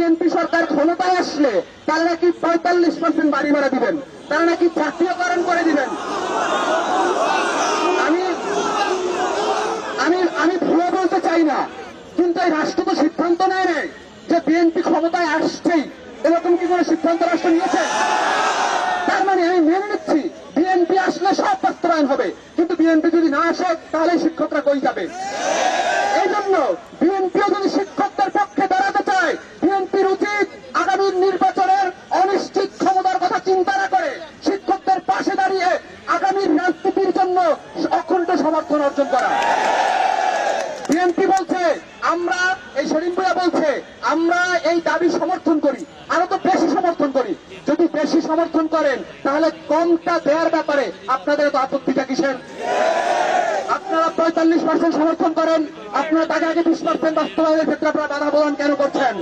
BNP সরকার ক্ষমতায় আসলে তারা নাকি 45% বাড়ি ভাড়া দিবেন, তারা নাকি জাতীয়করণ করে দিবেন। আমি ভুলে বলতে চাই না, কিন্তু এই রাষ্ট্র তো সিদ্ধান্ত নেয় নাই যে বিএনপি ক্ষমতায় আসছেই, এরকম কি করে সিদ্ধান্ত রাষ্ট্র নিয়েছে? তার মানে আমি মেনে নিচ্ছি বিএনপি আসলে সব বাস্তবায়ন হবে, কিন্তু বিএনপি যদি না আসে তাহলে শিক্ষকরা কই যাবে? এই জন্য বিএনপিও যদি শিক্ষকদের পক্ষে দাঁড়াতে চায়, বিএনপির উচিত আগামী নির্বাচনের অনিশ্চিত ক্ষমতার কথা চিন্তা না করে শিক্ষকদের পাশে দাঁড়িয়ে আগামীর রাজনীতির জন্য অখণ্ড সমর্থন অর্জন করা। বিএনপি বলছে, আমরা এই সেলিম ভূঁইয়া বলছে আমরা এই দাবি সমর্থন করি, আরো তো বেশি সমর্থন করি। যদি বেশি সমর্থন করেন তাহলে কমটা দেওয়ার ব্যাপারে আপনাদের তো আপত্তিটা কিসের? আপনারা 45% সমর্থন করেন, আপনারা তাকে আগে 20% বাস্তবায়নের ক্ষেত্রে আপনারা বাধা প্রদান কেন করছেন?